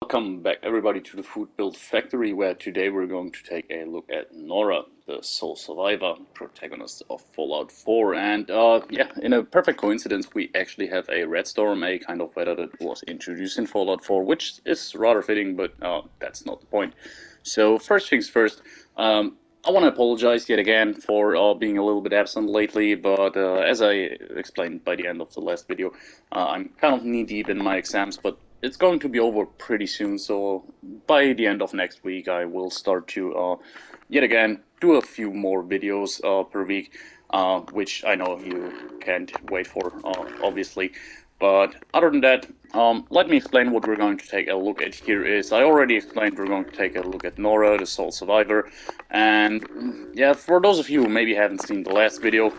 Welcome back everybody to the Food Build Factory, where today we're going to take a look at Nora, the sole survivor, protagonist of Fallout 4. And yeah, in a perfect coincidence, we actually have a red storm, a kind of weather that was introduced in Fallout 4, which is rather fitting, but that's not the point. So first things first, I want to apologize yet again for being a little bit absent lately, but as I explained by the end of the last video, I'm kind of knee-deep in my exams, but it's going to be over pretty soon, so by the end of next week I will start to, yet again, do a few more videos per week, which I know you can't wait for, obviously. But other than that, let me explain what we're going to take a look at here is, I already explained we're going to take a look at Nora, the sole survivor, and yeah, for those of you who maybe haven't seen the last video,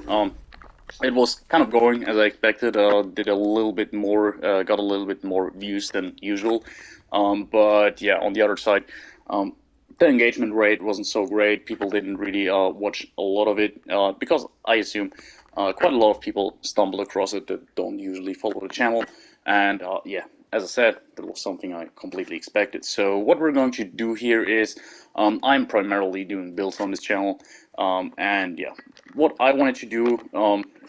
it was kind of going as I expected. Did a little bit more, got a little bit more views than usual. But yeah, on the other side, the engagement rate wasn't so great. People didn't really watch a lot of it because I assume quite a lot of people stumble across it that don't usually follow the channel. And yeah, as I said, that was something I completely expected. So what we're going to do here is, I'm primarily doing builds on this channel. And yeah, what I wanted to do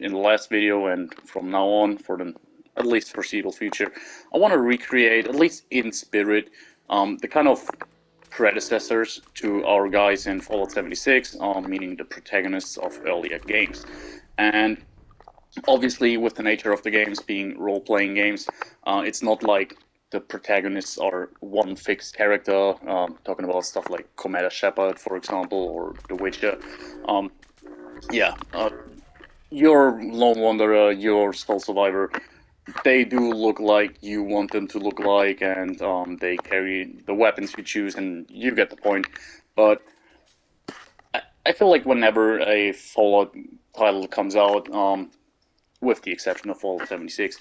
in the last video and from now on for the at least foreseeable future, I want to recreate, at least in spirit, the kind of predecessors to our guys in Fallout 76, meaning the protagonists of earlier games. And obviously, with the nature of the games being role-playing games, it's not like the protagonists are one fixed character, talking about stuff like Commander Shepard, for example, or The Witcher. Yeah, your Lone Wanderer, your Sole Survivor, they do look like you want them to look like, and they carry the weapons you choose, and you get the point. But I feel like whenever a Fallout title comes out, with the exception of Fallout 76,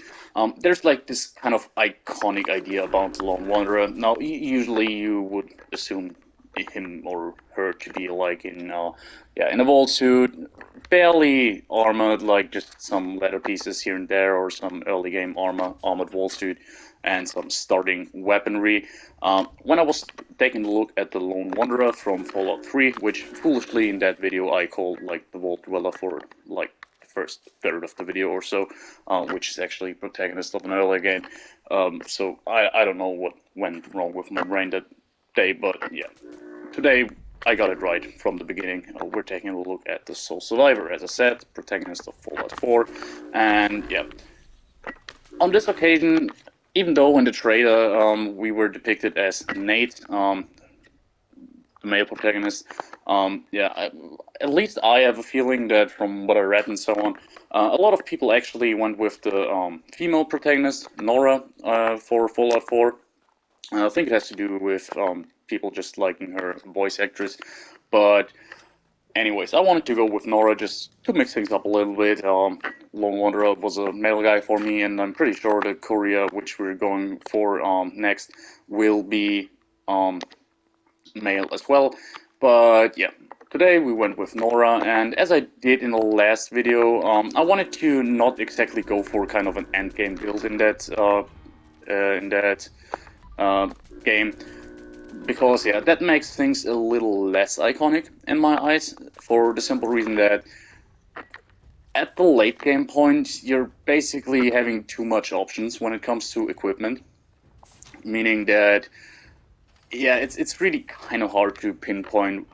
there's like this kind of iconic idea about the Lone Wanderer. Now, usually you would assume him or her to be like in a vault suit, barely armored, like just some leather pieces here and there, or some early game armored vault suit, and some starting weaponry. When I was taking a look at the Lone Wanderer from Fallout 3, which foolishly in that video I called like the Vault Dweller for like first third of the video or so, which is actually protagonist of an earlier game. So I don't know what went wrong with my brain that day, but yeah, today I got it right from the beginning. We're taking a look at the Sole Survivor, as I said, protagonist of Fallout 4, and yeah, on this occasion, even though in the trailer we were depicted as Nate, the male protagonist, at least I have a feeling that from what I read and so on, a lot of people actually went with the female protagonist, Nora, for Fallout 4. I think it has to do with people just liking her voice actress, but anyways, I wanted to go with Nora just to mix things up a little bit. Lone Wanderer was a male guy for me, and I'm pretty sure the Courier, which we're going for next, will be male as well. But yeah, today we went with Nora, and as I did in the last video, I wanted to not exactly go for kind of an endgame build in that game, because yeah, that makes things a little less iconic in my eyes, for the simple reason that at the late game point, you're basically having too much options when it comes to equipment, meaning that yeah, it's really kind of hard to pinpoint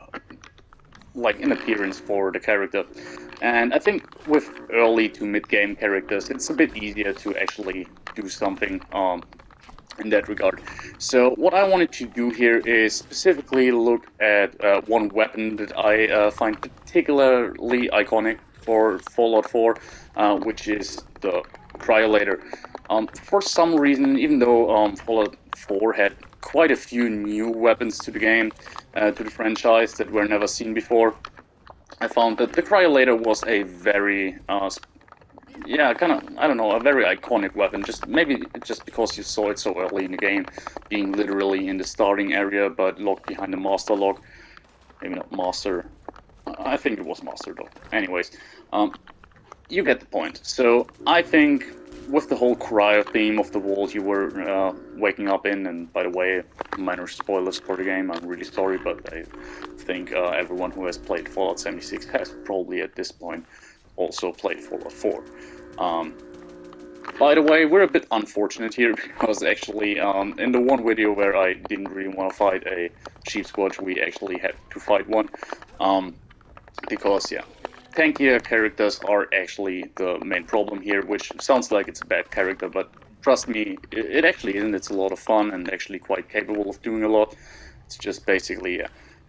like an appearance for the character. And I think with early to mid-game characters, it's a bit easier to actually do something in that regard. So what I wanted to do here is specifically look at one weapon that I find particularly iconic for Fallout 4, which is the cryolater. For some reason, even though Fallout 4 had quite a few new weapons to the game, to the franchise that were never seen before, I found that the cryolater was a very, a very iconic weapon. Maybe just because you saw it so early in the game, being literally in the starting area, but locked behind the master lock. Maybe not master. I think it was master though. Anyways, you get the point. So I think with the whole cryo theme of the world you were waking up in, and by the way, minor spoilers for the game, I'm really sorry, but I think everyone who has played Fallout 76 has probably at this point also played Fallout 4. By the way, we're a bit unfortunate here because actually in the one video where I didn't really want to fight a sheep squatch, we actually had to fight one. Because, yeah, tankier characters are actually the main problem here, which sounds like it's a bad character, but trust me, it actually isn't. It's a lot of fun and actually quite capable of doing a lot. It's just basically,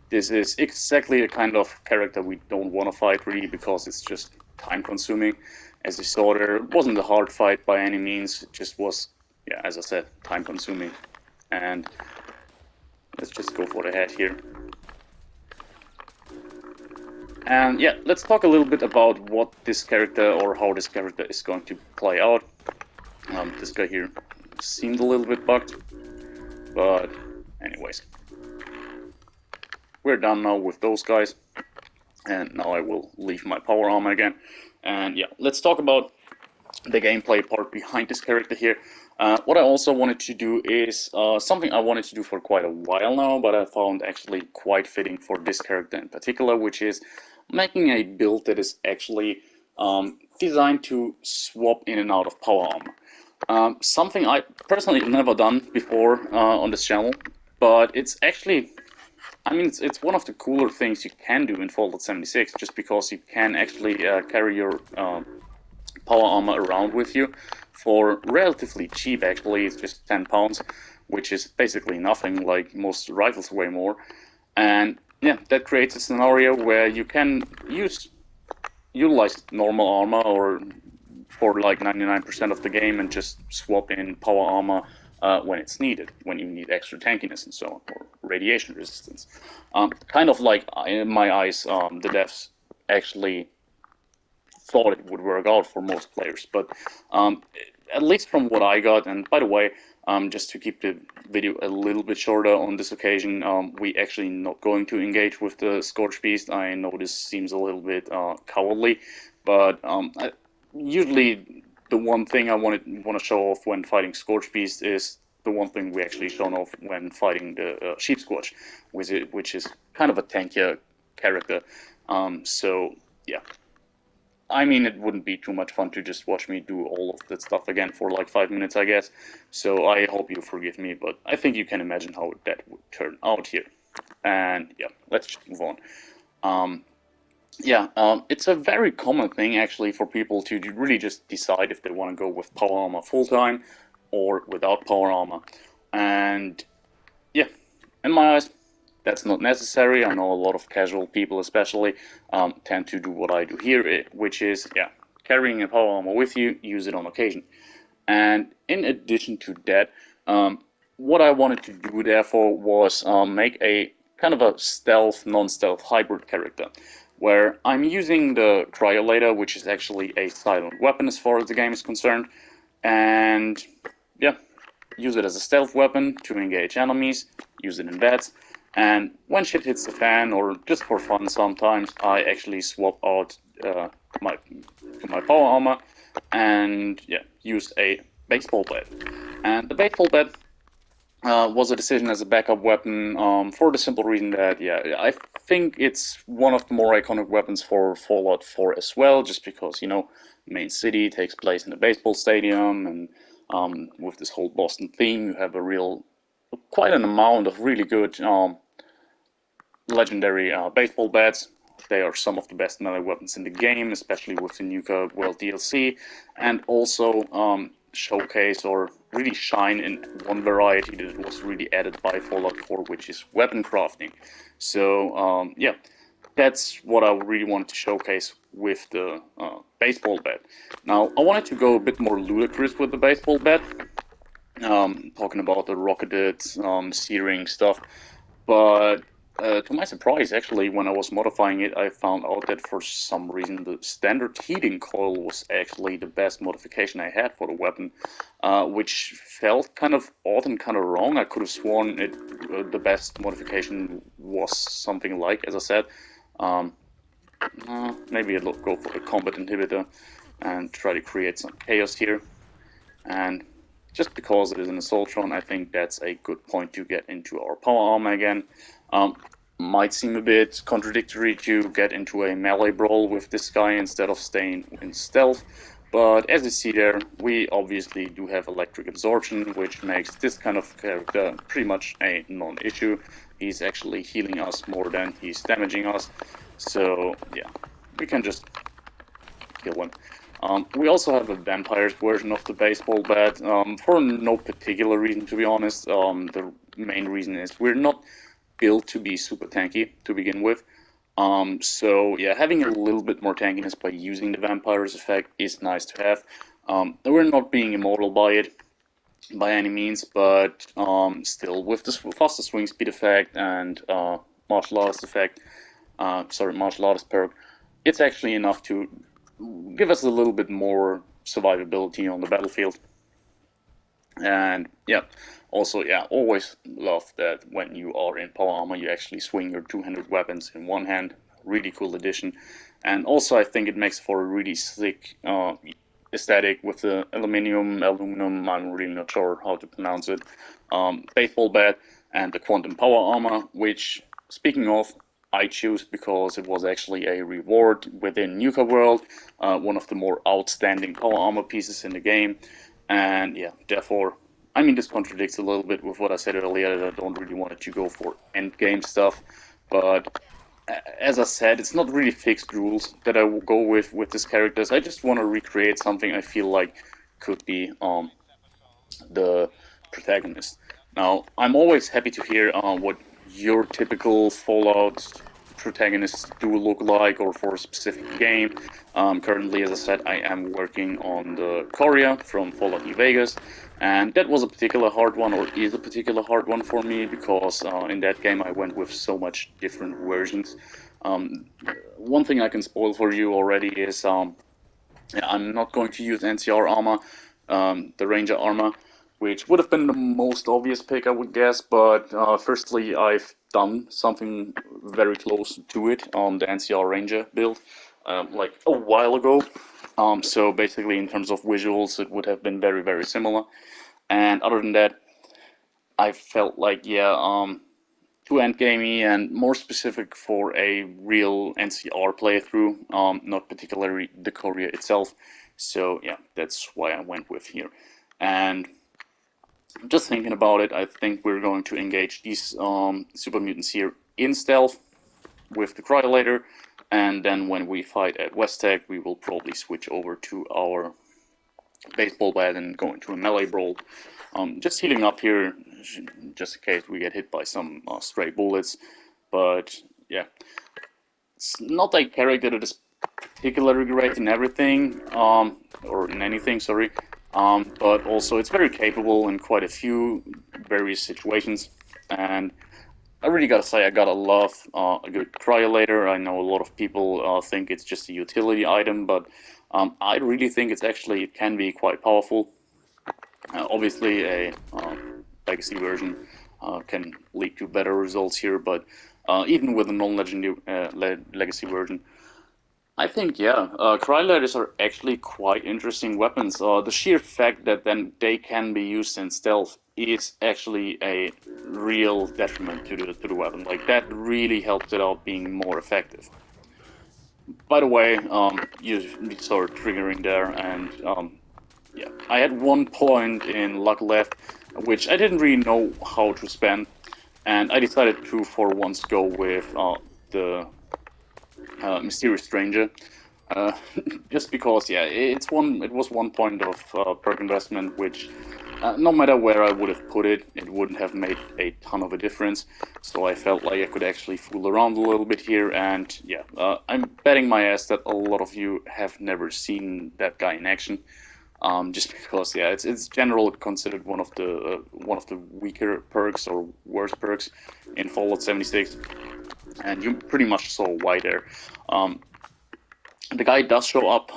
this is exactly the kind of character we don't want to fight really, because it's just time consuming. As you saw there, it wasn't a hard fight by any means, it just was, yeah, as I said, time consuming. And let's just go for the head here. And yeah, let's talk a little bit about what this character, or how this character is going to play out. This guy here seemed a little bit bugged, but anyways. We're done now with those guys, and now I will leave my power armor again. And yeah, let's talk about the gameplay part behind this character here. What I also wanted to do is something I wanted to do for quite a while now, but I found actually quite fitting for this character in particular, which is making a build that is actually designed to swap in and out of power armor. Something I personally never done before on this channel, but it's actually, I mean, it's one of the cooler things you can do in Fallout 76, just because you can actually carry your power armor around with you for relatively cheap. Actually, it's just 10 pounds, which is basically nothing, like most rifles way more. And yeah, that creates a scenario where you can utilize normal armor or for like 99% of the game and just swap in power armor when it's needed, when you need extra tankiness and so on, or radiation resistance. Kind of like, in my eyes, the devs actually thought it would work out for most players, but at least from what I got, and by the way, just to keep the video a little bit shorter on this occasion, we actually not going to engage with the Scorch Beast. I know this seems a little bit cowardly, but usually the one thing I want to show off when fighting Scorch Beast is the one thing we actually shown off when fighting the Sheep Squatch, which is kind of a tankier character. So yeah. I mean, it wouldn't be too much fun to just watch me do all of that stuff again for like 5 minutes, I guess. So I hope you forgive me, but I think you can imagine how that would turn out here. And yeah, let's just move on. It's a very common thing actually for people to really just decide if they want to go with power armor full time or without power armor. And yeah, in my eyes, that's not necessary. I know a lot of casual people especially tend to do what I do here, which is, yeah, carrying a power armor with you, use it on occasion. And in addition to that, what I wanted to do therefore was make a kind of a stealth, non-stealth hybrid character, where I'm using the cryolater, which is actually a silent weapon as far as the game is concerned, and yeah, use it as a stealth weapon to engage enemies, use it in bats, and when shit hits the fan, or just for fun sometimes, I actually swap out my power armor and yeah, use a baseball bat. And the baseball bat was a decision as a backup weapon for the simple reason that, yeah, I think it's one of the more iconic weapons for Fallout 4 as well, just because, you know, main city takes place in a baseball stadium, and with this whole Boston theme, you have quite an amount of really good legendary baseball bats. They are some of the best melee weapons in the game, especially with the Nuka World DLC, and also showcase or really shine in one variety that was really added by Fallout 4, which is weapon crafting. So yeah, that's what I really wanted to showcase with the baseball bat. Now, I wanted to go a bit more ludicrous with the baseball bat, talking about the rocketed searing stuff, but to my surprise, actually, when I was modifying it, I found out that for some reason the standard heating coil was actually the best modification I had for the weapon, which felt kind of odd and kind of wrong. I could have sworn the best modification was something like, as I said, maybe I'll go for a combat inhibitor and try to create some chaos here. And just because it is an Assaultron, I think that's a good point to get into our power armor again. Might seem a bit contradictory to get into a melee brawl with this guy instead of staying in stealth, but as you see there, we obviously do have electric absorption, which makes this kind of character pretty much a non-issue. He's actually healing us more than he's damaging us, so yeah, we can just kill him. We also have a vampire's version of the baseball bat, for no particular reason, to be honest. The main reason is we're not built to be super tanky to begin with. So yeah, having a little bit more tankiness by using the vampire's effect is nice to have. We're not being immortal by it by any means, but still with the faster swing speed effect and martial artist effect, martial artist perk, it's actually enough to give us a little bit more survivability on the battlefield. And yeah, also, yeah, always love that when you are in power armor, you actually swing your two-handed weapons in one hand. Really cool addition. And also, I think it makes for a really sick aesthetic with the aluminum, I'm really not sure how to pronounce it, baseball bat, and the quantum power armor, which, speaking of, I choose because it was actually a reward within Nuka World, one of the more outstanding power armor pieces in the game. And yeah, therefore, I mean, this contradicts a little bit with what I said earlier, that I don't really want it to go for endgame stuff, but as I said, it's not really fixed rules that I will go with these characters. I just want to recreate something I feel like could be the protagonist. Now, I'm always happy to hear what your typical Fallout protagonists do look like, or for a specific game. Currently, as I said, I am working on the Courier from Fallout New Vegas, and that was a particular hard one, or is a particular hard one for me, because in that game I went with so much different versions. One thing I can spoil for you already is I'm not going to use NCR armor, the Ranger armor, which would have been the most obvious pick, I would guess, but firstly, I've done something very close to it on the NCR Ranger build, like a while ago. So basically, in terms of visuals, it would have been very, very similar. And other than that, I felt like, yeah, too endgamey and more specific for a real NCR playthrough, not particularly the Courier itself. So yeah, that's why I went with here. And just thinking about it, I think we're going to engage these super mutants here in stealth with the cryolater, and then when we fight at West Tech, we will probably switch over to our baseball bat and go into a melee brawl. Just healing up here, just in case we get hit by some stray bullets. But yeah, it's not a character that is particularly great in everything, or in anything, sorry. But also it's very capable in quite a few various situations, and I really gotta say I gotta love a good cryolater. I know a lot of people think it's just a utility item, but I really think it can be quite powerful. Obviously, a legacy version can lead to better results here, but even with a non-legendary legacy version, I think, yeah, cryolaters are actually quite interesting weapons. The sheer fact that then they can be used in stealth is actually a real detriment to the weapon. Like, that really helps it out being more effective. By the way, you saw it triggering there, and yeah, I had 1 point in luck left, which I didn't really know how to spend, and I decided to, for once, go with the Mysterious Stranger. Uh, just because, yeah, it was 1 point of perk investment, which no matter where I would have put it, it wouldn't have made a ton of a difference. So I felt like I could actually fool around a little bit here, and yeah, I'm betting my ass that a lot of you have never seen that guy in action. Just because, yeah, it's generally considered one of the weaker perks or worst perks in Fallout 76, and you pretty much saw why there. The guy does show up,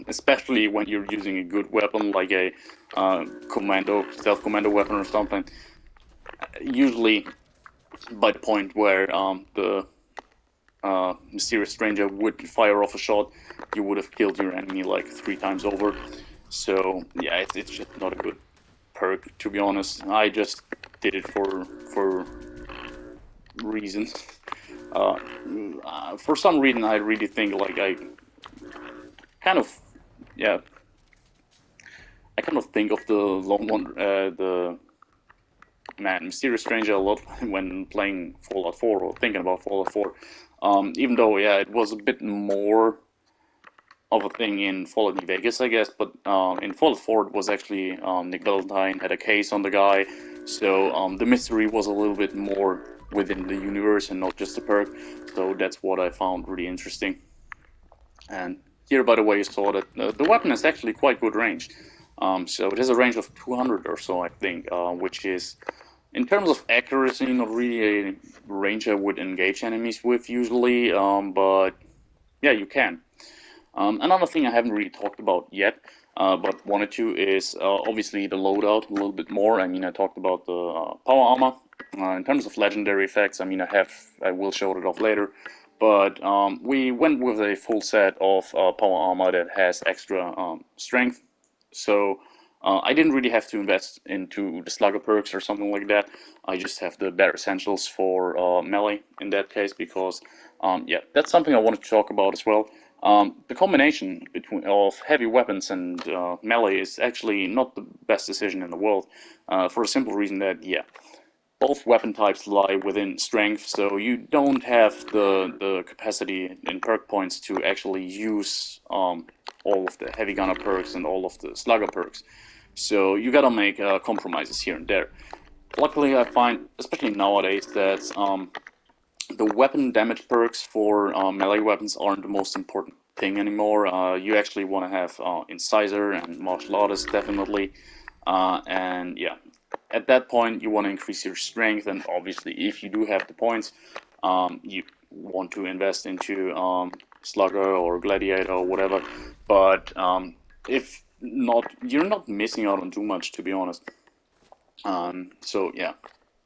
especially when you're using a good weapon like a stealth commando weapon or something. Usually, by the point where the Mysterious Stranger would fire off a shot, you would have killed your enemy like 3 times over. So yeah, it's just not a good perk, to be honest. I just did it for reasons. Uh, for some reason, I really think like kind of yeah, I kind of think of the long one, the Mysterious Stranger a lot when playing Fallout 4 or thinking about Fallout 4. Even though yeah, it was a bit more of a thing in Fallout New Vegas, I guess, but in Fallout 4 it was actually Nick Valentine had a case on the guy, so the mystery was a little bit more within the universe and not just a perk. So that's what I found really interesting. And here, by the way, you saw that the weapon is actually quite good range. So it has a range of 200 or so, I think, which is, in terms of accuracy, not really a range I would engage enemies with usually, but yeah, you can. Another thing I haven't really talked about yet, but wanted to, is obviously the loadout a little bit more. I mean, I talked about the power armor. In terms of legendary effects, I mean, I will show it off later, but we went with a full set of power armor that has extra strength. So I didn't really have to invest into the slugger perks or something like that. I just have the bare essentials for melee in that case, because yeah, that's something I wanted to talk about as well. The combination of heavy weapons and melee is actually not the best decision in the world, for a simple reason that, yeah, both weapon types lie within strength, so you don't have the capacity in perk points to actually use all of the heavy gunner perks and all of the slugger perks. So you gotta make compromises here and there. Luckily, I find, especially nowadays, that the weapon damage perks for melee weapons aren't the most important thing anymore. You actually want to have Incisor and Martial Artist, definitely. And yeah, at that point, you want to increase your strength, and obviously, if you do have the points, you want to invest into Slugger or Gladiator or whatever. But if not, you're not missing out on too much, to be honest. So yeah,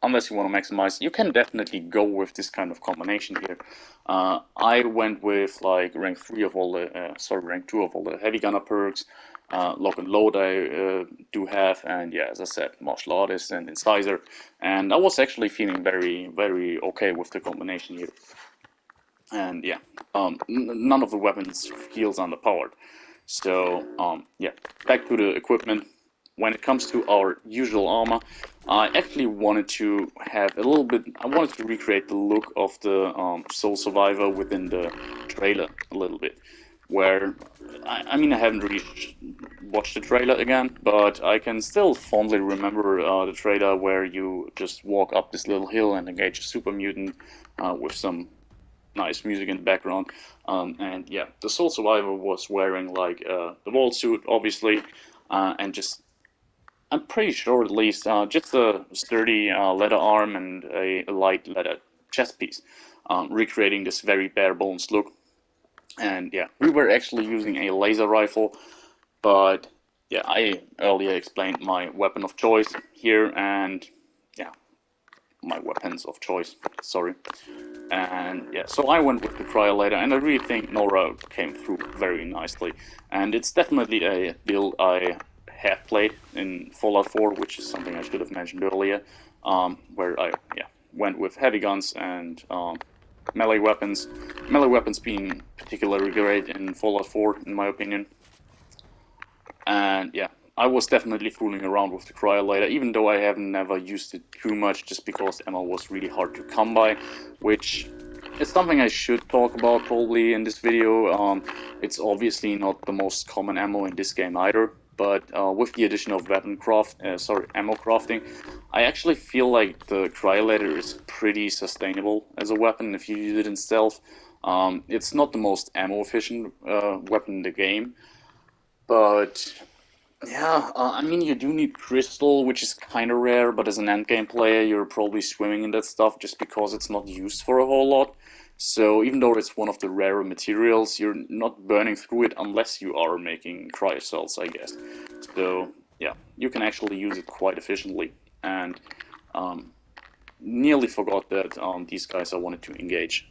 unless you want to maximize, you can definitely go with this kind of combination here. I went with like rank 3 of all the, rank 2 of all the heavy gunner perks. Lock and load I do have, and yeah, as I said, martial artist and incisor, and I was actually feeling very, very okay with the combination here. And yeah, none of the weapons feels underpowered. So yeah, back to the equipment. When it comes to our usual armor, I actually wanted to have a little bit. I wanted to recreate the look of the Soul Survivor within the trailer a little bit. Where I mean, I haven't really watched the trailer again, but I can still fondly remember the trailer where you just walk up this little hill and engage a super mutant with some nice music in the background. And yeah, the Soul Survivor was wearing like the wall suit, obviously, and just, I'm pretty sure at least, just a sturdy leather arm and a light leather chest piece, recreating this very bare bones look. And yeah, we were actually using a laser rifle, but yeah, I earlier explained my weapon of choice here, and yeah, my weapons of choice, sorry. And yeah, so I went with the cryolater, and I really think Nora came through very nicely. And it's definitely a build I have played in Fallout 4, which is something I should have mentioned earlier, where I went with heavy guns and melee weapons. Melee weapons being particularly great in Fallout 4, in my opinion. And yeah, I was definitely fooling around with the cryolator, even though I have never used it too much, just because ammo was really hard to come by, which is something I should talk about probably in this video. It's obviously not the most common ammo in this game either, but with the addition of ammo crafting, I actually feel like the cryolator is pretty sustainable as a weapon if you use it in stealth. It's not the most ammo efficient weapon in the game, but yeah, I mean, you do need crystal, which is kind of rare, but as an endgame player, you're probably swimming in that stuff just because it's not used for a whole lot. So even though it's one of the rarer materials, you're not burning through it unless you are making cryocells, I guess. So yeah, you can actually use it quite efficiently. And um, nearly forgot that these guys I wanted to engage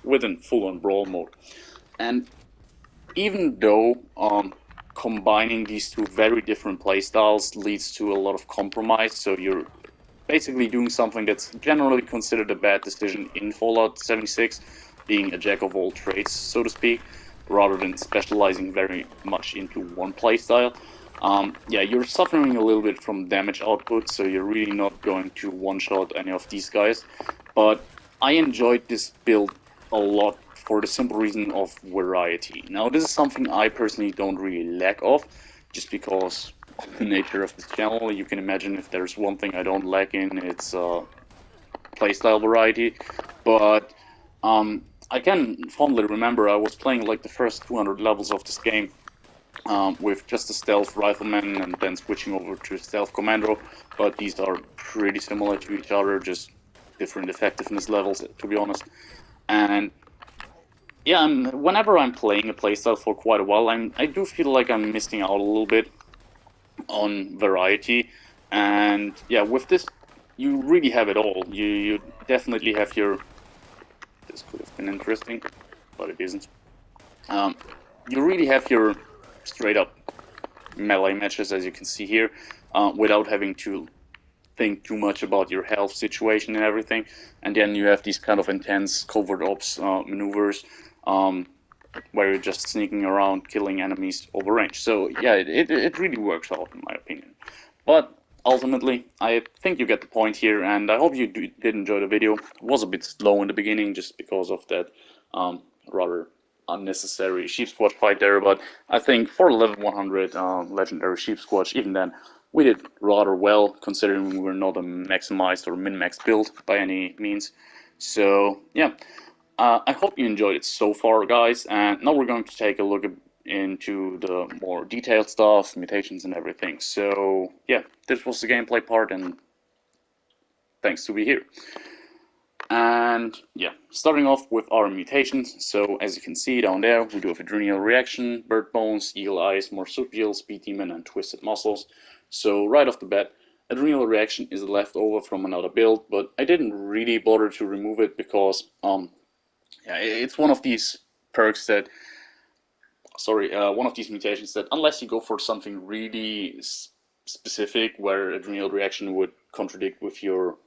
within full-on brawl mode. And even though combining these two very different playstyles leads to a lot of compromise, so you're basically doing something that's generally considered a bad decision in Fallout 76, being a jack of all trades, so to speak, rather than specializing very much into one playstyle. Yeah, you're suffering a little bit from damage output, so you're really not going to one-shot any of these guys. But I enjoyed this build a lot for the simple reason of variety. Now, this is something I personally don't really lack of, just because of the nature of this channel. You can imagine if there's one thing I don't lack in, it's playstyle variety. But I can fondly remember I was playing like the first 200 levels of this game with just a stealth rifleman and then switching over to stealth commando, but these are pretty similar to each other, just different effectiveness levels, to be honest. And yeah, whenever I'm playing a playstyle for quite a while, I do feel like I'm missing out a little bit on variety. And yeah, with this, you really have it all. You definitely have your... This could have been interesting, but it isn't. You really have your straight up melee matches, as you can see here, without having to think too much about your health situation and everything. And then you have these kind of intense covert ops maneuvers where you're just sneaking around, killing enemies over range. So yeah, it really works out in my opinion. But ultimately, I think you get the point here, and I hope you did enjoy the video. It was a bit slow in the beginning just because of that rather unnecessary sheep squatch fight there, but I think for level 100 legendary sheep squatch, even then, we did rather well, considering we were not a maximized or min-max build by any means. So yeah, I hope you enjoyed it so far, guys, and now we're going to take a look into the more detailed stuff, mutations and everything. So yeah, this was the gameplay part, and thanks to be here. And yeah, starting off with our mutations. So as you can see down there, we do have adrenal reaction, bird bones, eagle eyes, marsupial, speed demon, and twisted muscles. So right off the bat, adrenal reaction is a leftover from another build, but I didn't really bother to remove it because yeah, it's one of these perks that, one of these mutations that unless you go for something really specific where adrenal reaction would contradict with your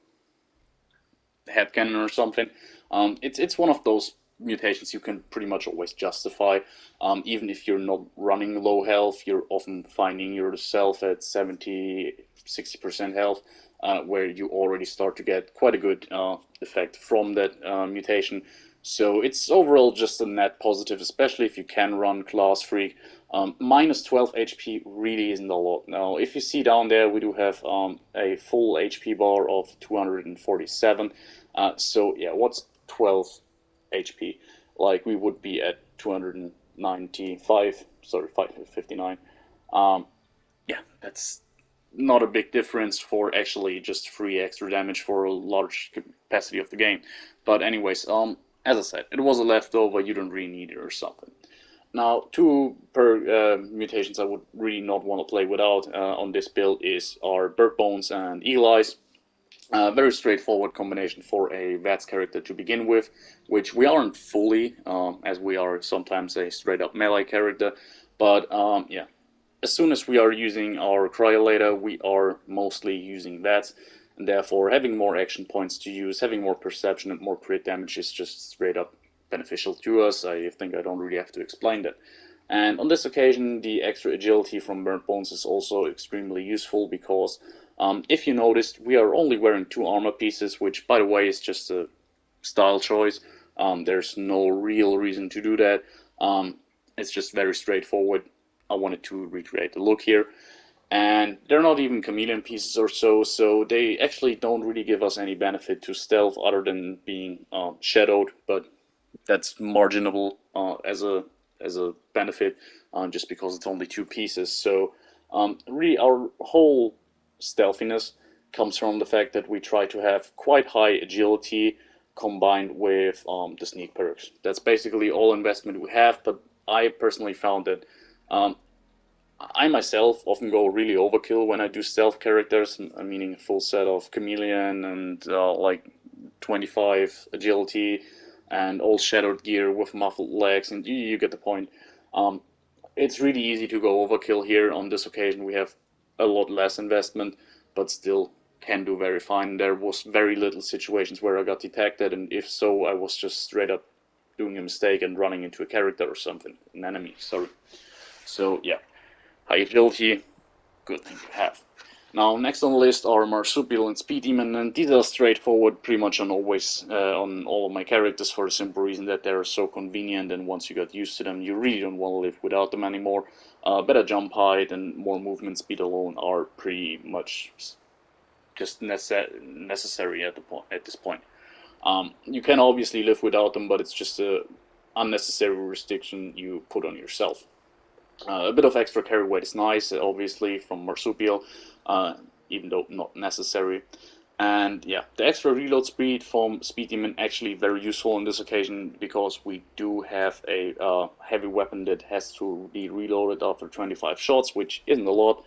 headcanon or something. It's one of those mutations you can pretty much always justify. Even if you're not running low health, you're often finding yourself at 70–60% health, where you already start to get quite a good effect from that mutation. So it's overall just a net positive, especially if you can run class freak. Minus 12 HP really isn't a lot. Now, if you see down there, we do have a full HP bar of 247. So yeah, what's 12 HP? Like we would be at 295, sorry, 59. Yeah, that's not a big difference for actually just free extra damage for a large capacity of the game. But anyways, as I said, it was a leftover, you don't really need it or something. Now, two mutations I would really not want to play without on this build is our bird bones and eagle eyes. Very straightforward combination for a VATS character to begin with, which we aren't fully, as we are sometimes a straight-up melee character. But yeah, as soon as we are using our cryolater, we are mostly using VATS, and therefore having more action points to use, having more perception and more crit damage is just straight-up beneficial to us. I think I don't really have to explain that. And on this occasion, the extra agility from burnt bones is also extremely useful because if you noticed, we are only wearing 2 armor pieces, which, by the way, is just a style choice. There's no real reason to do that. It's just very straightforward. I wanted to recreate the look here. And they're not even chameleon pieces or so they actually don't really give us any benefit to stealth other than being shadowed, but that's marginable as a benefit just because it's only 2 pieces. So really our whole stealthiness comes from the fact that we try to have quite high agility combined with the sneak perks. That's basically all investment we have, but I personally found that I myself often go really overkill when I do stealth characters, meaning a full set of chameleon and like 25 agility and all shadowed gear with muffled legs, and you get the point. it's really easy to go overkill here. On this occasion we have a lot less investment, but still can do very fine. There was very little situations where I got detected, and if so, I was just straight up doing a mistake and running into a character or something, an enemy, sorry. So yeah, high agility, good thing to have. Now, next on the list are Marsupial and Speed Demon, and these are straightforward pretty much on on all of my characters, for the simple reason that they're so convenient, and once you get used to them, you really don't want to live without them anymore. Better jump height and more movement speed alone are pretty much just necessary at this point. You can obviously live without them, but it's just a unnecessary restriction you put on yourself. A bit of extra carry weight is nice, obviously, from Marsupial, even though not necessary. And yeah, the extra reload speed from Speed Demon actually very useful on this occasion, because we do have a heavy weapon that has to be reloaded after 25 shots, which isn't a lot.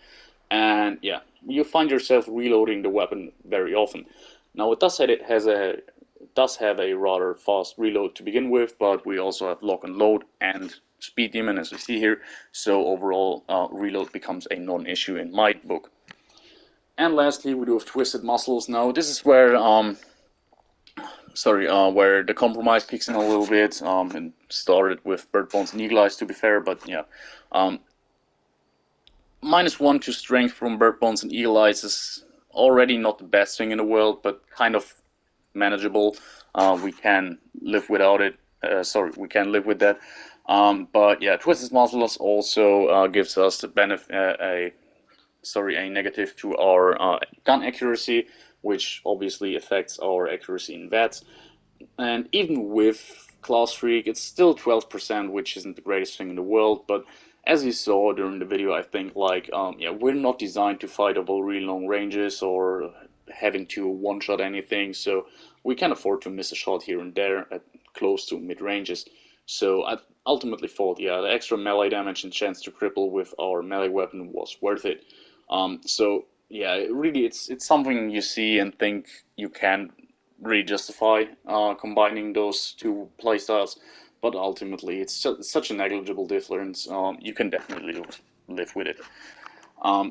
And yeah, you find yourself reloading the weapon very often. Now, it does have a rather fast reload to begin with, but we also have lock and load and Speed Demon, as we see here, so overall reload becomes a non-issue in my book. And lastly, we do have Twisted Muscles. Now, this is where where the compromise kicks in a little bit. And started with Bird Bones and Eagle Eyes, to be fair, but yeah. -1 to strength from Bird Bones and Eagle Eyes is already not the best thing in the world, but kind of manageable. We can live without it. We can live with that. But yeah, Twisted Muscles also gives us the benefit, a negative to our gun accuracy, which obviously affects our accuracy in VATS. And even with Class Freak, it's still 12%, which isn't the greatest thing in the world, but as you saw during the video, I think, we're not designed to fight over really long ranges or having to one-shot anything, so we can afford to miss a shot here and there at close to mid-ranges. So I ultimately thought, yeah, the extra melee damage and chance to cripple with our melee weapon was worth it. So yeah, really, it's something you see and think you can really justify combining those two playstyles, but ultimately it's such a negligible difference. You can definitely live with it.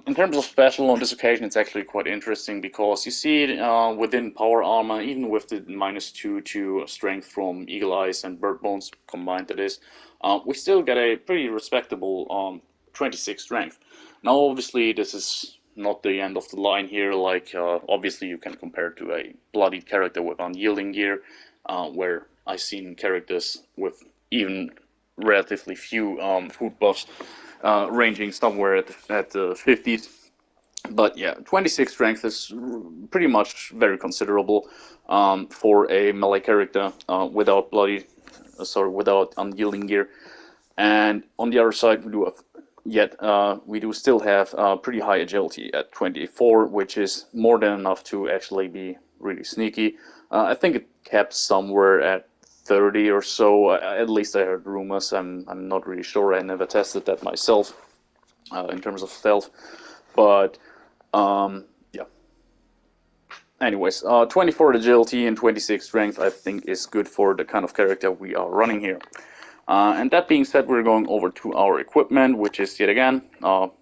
In terms of special, on this occasion, it's actually quite interesting, because you see it within power armor, even with the -2 to strength from Eagle Eyes and Bird Bones combined, that is, we still get a pretty respectable 26 strength. Now, obviously, this is not the end of the line here. Obviously, you can compare it to a bloodied character with unyielding gear, where I've seen characters with even relatively few food buffs ranging somewhere at the 50s. But yeah, 26 strength is pretty much very considerable for a melee character without unyielding gear. And on the other side, we do still have pretty high agility at 24, which is more than enough to actually be really sneaky. I think it capped somewhere at 30 or so. At least I heard rumors. I'm not really sure. I never tested that myself in terms of stealth. But yeah. Anyways, 24 agility and 26 strength, I think, is good for the kind of character we are running here. And that being said, we're going over to our equipment, which is yet again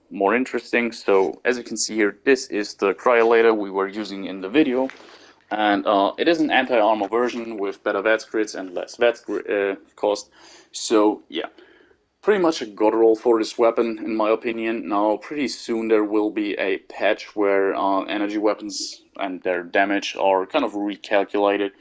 more interesting. So as you can see here, this is the cryolater we were using in the video. And it is an anti-armor version with better VATS crits and less VATS cost. So yeah, pretty much a god roll for this weapon, in my opinion. Now, pretty soon there will be a patch where energy weapons and their damage are kind of recalculated.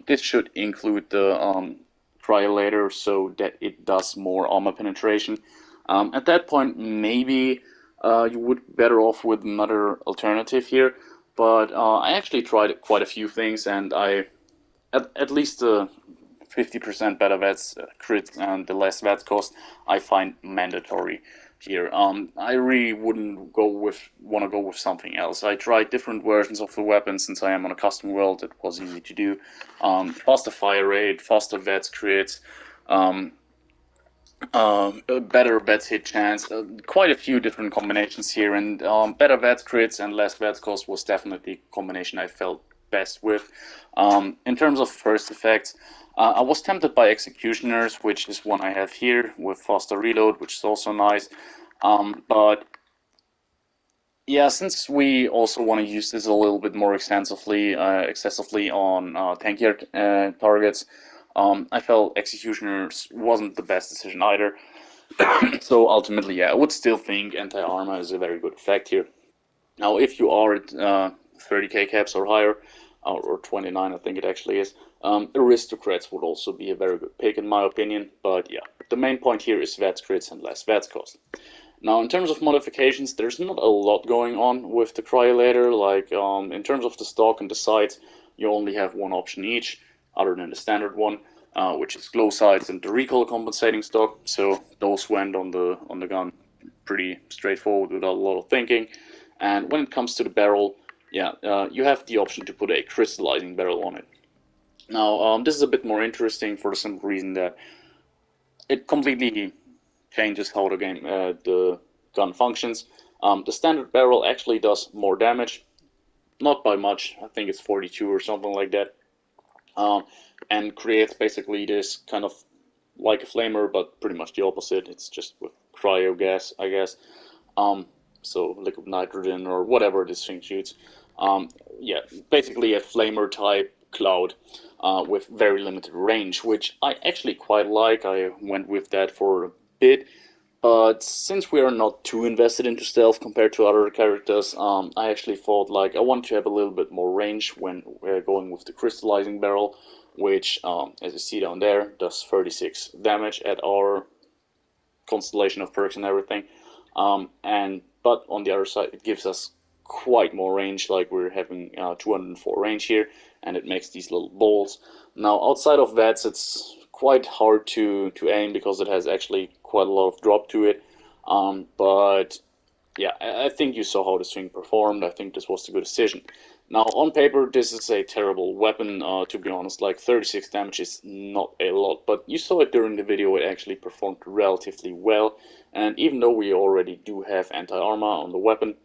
This should include the cryolater so that it does more armor penetration. At that point, maybe you would be better off with another alternative here. But I actually tried quite a few things, and at least 50% better VATS crit and the less VATS cost, I find mandatory here. I really wouldn't want to go with something else. I tried different versions of the weapon since I am on a custom world. It was easy to do. Faster fire rate, faster VATS crits, better VATS hit chance, quite a few different combinations here, and better VATS crits and less VATS cost was definitely a combination I felt best with. In terms of first effects, I was tempted by Executioners, which is one I have here with faster reload, which is also nice. But yeah, since we also want to use this a little bit more extensively, excessively on tankier targets, I felt Executioners wasn't the best decision either. So ultimately, yeah, I would still think anti-armor is a very good effect here. Now, if you are at 30k caps or higher, or 29, I think it actually is, Aristocrats would also be a very good pick in my opinion. But yeah, the main point here is VATS crits and less VATS cost. Now, in terms of modifications, there's not a lot going on with the cryolater. Like, in terms of the stock and the sights, you only have one option each, other than the standard one, which is glow sights and the recoil compensating stock. So those went on the gun pretty straightforward without a lot of thinking. And when it comes to the barrel, yeah, you have the option to put a crystallizing barrel on it. Now, this is a bit more interesting for the simple reason that it completely changes how the gun functions. The standard barrel actually does more damage, not by much. I think it's 42 or something like that, and creates basically this kind of like a flamer, but pretty much the opposite. It's just with cryo gas, I guess. So liquid nitrogen or whatever this thing shoots. Yeah, basically a flamer type cloud with very limited range, which I actually quite like. I went with that for a bit, but since we are not too invested into stealth compared to other characters, I actually thought like I want to have a little bit more range when we're going with the crystallizing barrel, which, as you see down there, does 36 damage at our constellation of perks and everything. But on the other side, it gives us quite more range, like we're having 204 range here, and it makes these little balls. Now, outside of that, it's quite hard to aim because it has actually quite a lot of drop to it. But yeah, I think you saw how the swing performed. I think this was a good decision. Now, on paper, this is a terrible weapon, to be honest. Like, 36 damage is not a lot, but you saw it during the video, it actually performed relatively well. And even though we already do have anti-armor on the weapon,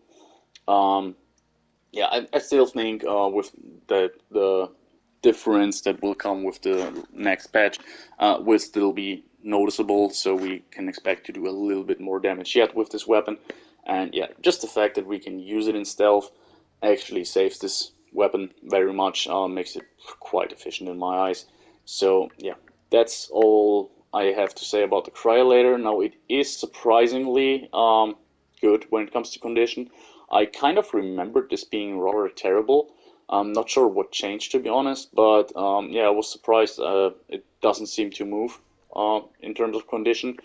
yeah, I still think with the difference that will come with the next patch will still be noticeable, so we can expect to do a little bit more damage yet with this weapon. And yeah, just the fact that we can use it in stealth actually saves this weapon very much, makes it quite efficient in my eyes. So yeah, that's all I have to say about the cryolater. Now, it is surprisingly good when it comes to condition. I kind of remembered this being rather terrible. I'm not sure what changed, to be honest, but yeah, I was surprised. It doesn't seem to move in terms of condition.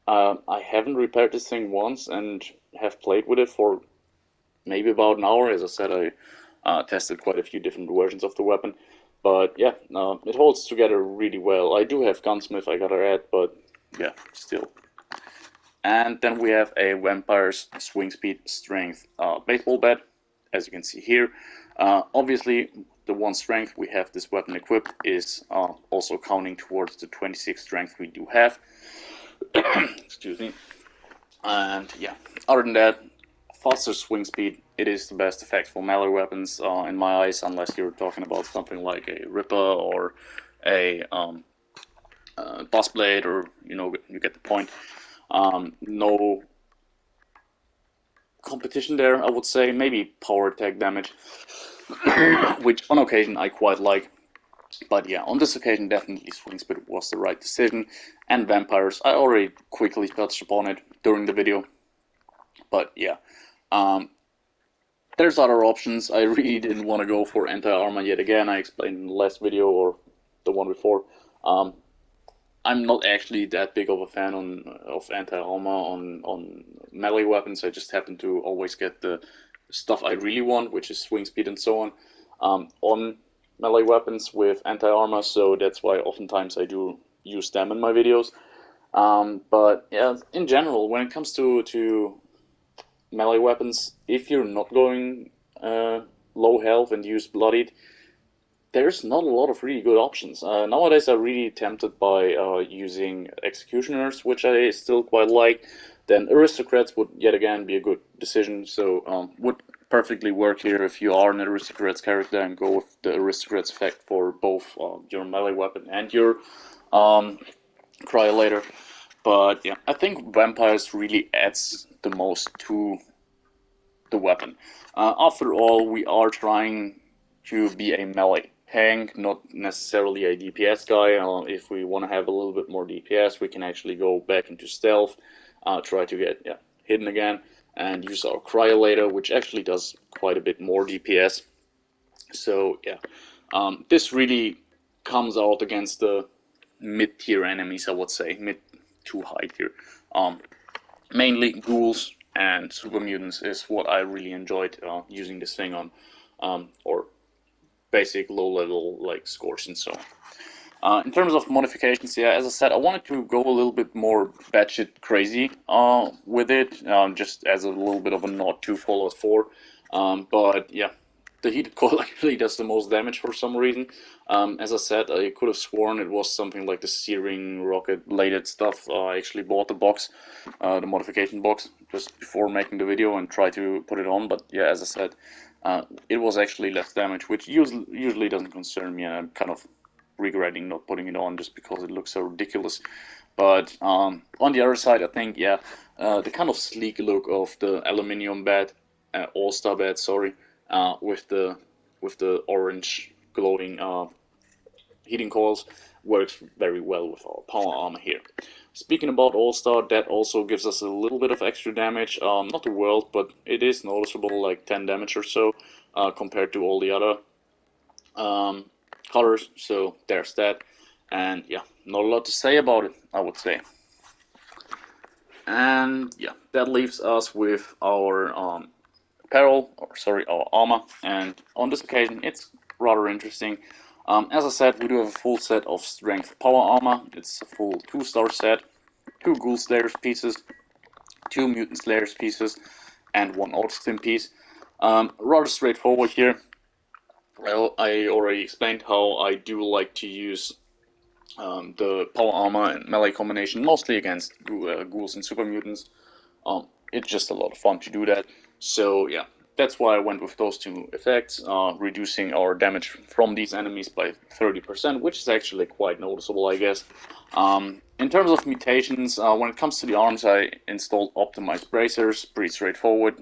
I haven't repaired this thing once and have played with it for maybe about an hour. As I said, I tested quite a few different versions of the weapon, but yeah, it holds together really well. I do have Gunsmith, I gotta add, but yeah, still. And then we have a Vampire's Swing Speed Strength baseball bat, as you can see here. Obviously, the one strength we have this weapon equipped is also counting towards the 26 strength we do have. Excuse me. And yeah, other than that, faster swing speed, it is the best effect for melee weapons in my eyes, unless you're talking about something like a Ripper or a Boss Blade, or you get the point. No competition there, I would say. Maybe power attack damage, which on occasion I quite like. But yeah, on this occasion, definitely swing speed was the right decision. And vampires, I already quickly touched upon it during the video. But yeah, there's other options. I really didn't want to go for anti-armor yet again. I explained in the last video, or the one before. I'm not actually that big of a fan of anti-armor on melee weapons. I just happen to always get the stuff I really want, which is swing speed and so on melee weapons with anti-armor, so that's why oftentimes I do use them in my videos. But yeah, in general, when it comes to melee weapons, if you're not going low health and use bloodied, there's not a lot of really good options. Nowadays, I'm really tempted by using executioners, which I still quite like. Then aristocrats would yet again be a good decision. So would perfectly work here if you are an Aristocrats character and go with the Aristocrats effect for both your melee weapon and your cryolater. But yeah, I think Vampires really adds the most to the weapon. After all, we are trying to be a melee tank, not necessarily a DPS guy. If we want to have a little bit more DPS, we can actually go back into stealth, try to get hidden again, and use our cryolator, which actually does quite a bit more DPS. So yeah, this really comes out against the mid-tier enemies, I would say, mid to high tier. Mainly ghouls and super mutants is what I really enjoyed using this thing on, or basic low-level like scores and so on. In terms of modifications, yeah, as I said, I wanted to go a little bit more batshit crazy with it, just as a little bit of a nod to Fallout 4. But yeah, the heated coil actually does the most damage for some reason. As I said, I could have sworn it was something like the searing rocket-related stuff. I actually bought the box, the modification box, just before making the video and tried to put it on. But yeah, as I said, it was actually less damage, which usually doesn't concern me, and I'm kind of regretting not putting it on just because it looks so ridiculous. But on the other side, I think, yeah, the kind of sleek look of the aluminium bed, all-star bed, sorry, with the orange glowing heating coils works very well with our power armor here. Speaking about all-star, that also gives us a little bit of extra damage, not the world, but it is noticeable, like 10 damage or so, compared to all the other colors, so there's that. And yeah, not a lot to say about it, I would say. And yeah, that leaves us with our apparel, or sorry, our armor. And on this occasion, it's rather interesting. As I said, we do have a full set of strength power armor. It's a full 2-star set, 2 Ghoul Slayers pieces, 2 Mutant Slayers pieces, and 1 Auto-Stim piece. Rather straightforward here. Well, I already explained how I do like to use the power armor and melee combination, mostly against ghouls and super mutants. It's just a lot of fun to do that. So yeah, that's why I went with those two effects, reducing our damage from these enemies by 30%, which is actually quite noticeable, I guess. In terms of mutations, when it comes to the arms, I installed optimized bracers, pretty straightforward,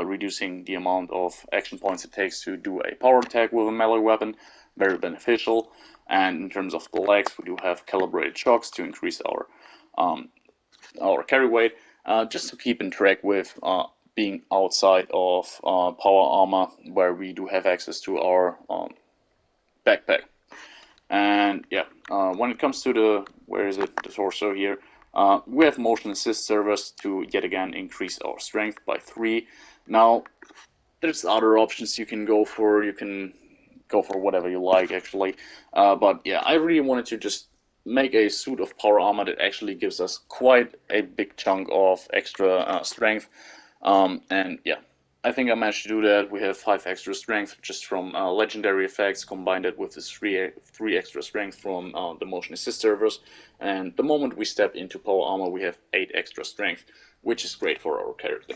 reducing the amount of action points it takes to do a power attack with a melee weapon, very beneficial. And in terms of the legs, we do have calibrated shocks to increase our carry weight, just to keep in track with being outside of power armor, where we do have access to our backpack. And yeah, when it comes to the, where is it, the torso here, we have motion assist servers to yet again increase our strength by 3. Now, there's other options you can go for. You can go for whatever you like, actually. But yeah, I really wanted to just make a suit of power armor that actually gives us quite a big chunk of extra strength. And yeah, I think I managed to do that. We have 5 extra strength just from legendary effects, combined it with this 3 extra strength from the motion assist servers. And the moment we step into power armor, we have 8 extra strength, which is great for our character.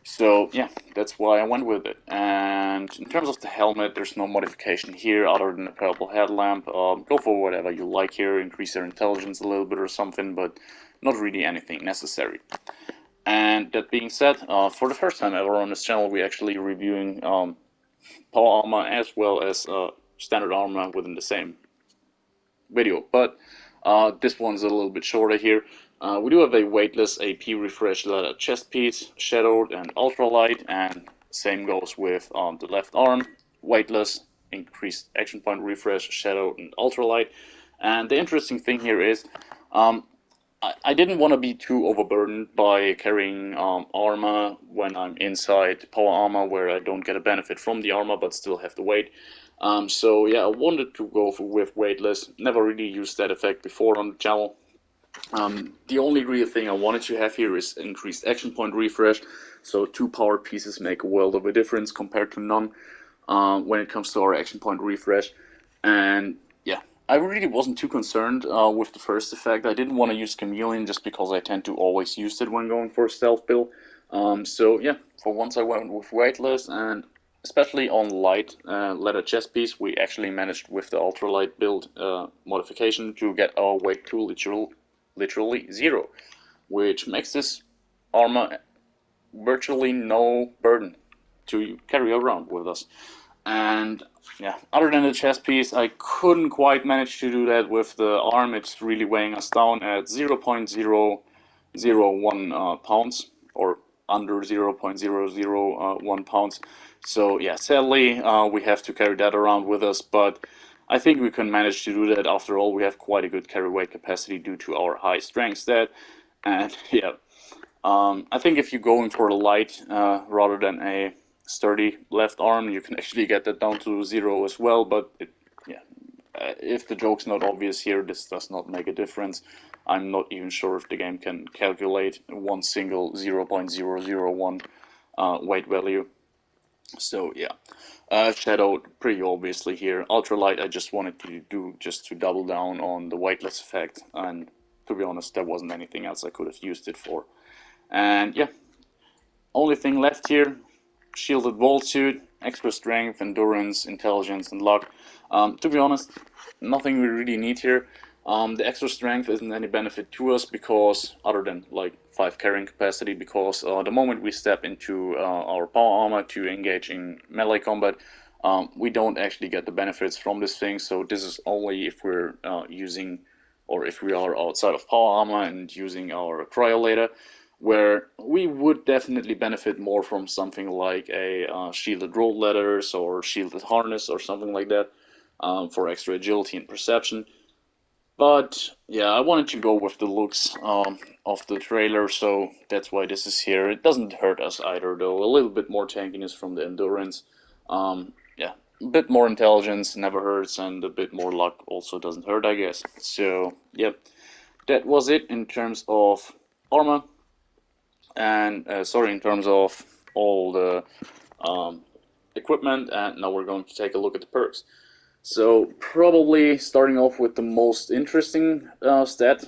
So yeah, that's why I went with it. And in terms of the helmet, there's no modification here other than a purple headlamp. Go for whatever you like here, increase their intelligence a little bit or something, but not really anything necessary. And that being said, for the first time ever on this channel, we're actually reviewing power armor as well as standard armor within the same video. But this one's a little bit shorter here. We do have a weightless AP refresh leather chest piece, shadowed and ultralight, and same goes with the left arm, weightless, increased action point refresh, shadowed and ultralight. And the interesting thing here is, I didn't want to be too overburdened by carrying armor when I'm inside power armor, where I don't get a benefit from the armor but still have the weight. So yeah, I wanted to go with weightless. Never really used that effect before on the channel. The only real thing I wanted to have here is increased action point refresh. So 2 power pieces make a world of a difference compared to none when it comes to our action point refresh. And yeah, I really wasn't too concerned with the first effect. I didn't want to use Chameleon just because I tend to always use it when going for a stealth build. So yeah, for once I went with weightless, and especially on light leather chest piece, we actually managed with the ultralight build modification to get our weight to literally zero, which makes this armor virtually no burden to carry around with us. And yeah, other than the chest piece, I couldn't quite manage to do that with the arm. It's really weighing us down at 0.001 pounds, or under 0.001 pounds. So yeah, sadly, we have to carry that around with us, but I think we can manage to do that. After all, we have quite a good carry weight capacity due to our high strength stat. And yeah, I think if you're going for a light rather than a sturdy left arm, you can actually get that down to zero as well. But yeah, if the joke's not obvious here, this does not make a difference. I'm not even sure if the game can calculate one single 0.001 weight value. So yeah, shadowed pretty obviously here. Ultralight I just wanted to do just to double down on the weightless effect, and to be honest, there wasn't anything else I could have used it for. And yeah, only thing left here, shielded vault suit, extra strength, endurance, intelligence, and luck. To be honest, nothing we really need here. The extra strength isn't any benefit to us because, other than like 5 carrying capacity, because the moment we step into our power armor to engage in melee combat, we don't actually get the benefits from this thing. So this is only if we're using, or if we are outside of power armor and using our cryolater, where we would definitely benefit more from something like a shielded rolled leathers or shielded harness or something like that for extra agility and perception. But yeah, I wanted to go with the looks of the trailer, so that's why this is here. It doesn't hurt us either, though. A little bit more tankiness from the endurance. Yeah, a bit more intelligence never hurts, and a bit more luck also doesn't hurt, I guess. So, yep, that was it in terms of armor. And sorry, in terms of all the um, equipment, and now we're going to take a look at the perks. So probably starting off with the most interesting stat,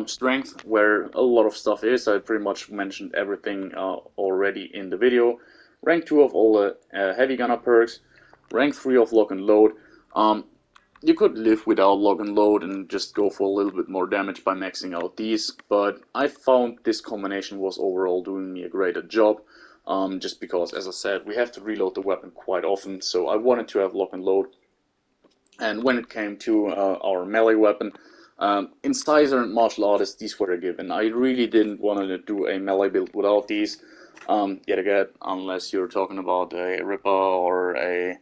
strength, where a lot of stuff is. I pretty much mentioned everything already in the video. Rank 2 of all the heavy gunner perks, rank 3 of lock and load. You could live without lock and load and just go for a little bit more damage by maxing out these, but I found this combination was overall doing me a greater job, just because, as I said, we have to reload the weapon quite often, so I wanted to have lock and load. And when it came to our melee weapon, Incisor and Martial Artist, these were a given. I really didn't want to do a melee build without these, yet again, unless you're talking about a Ripper or a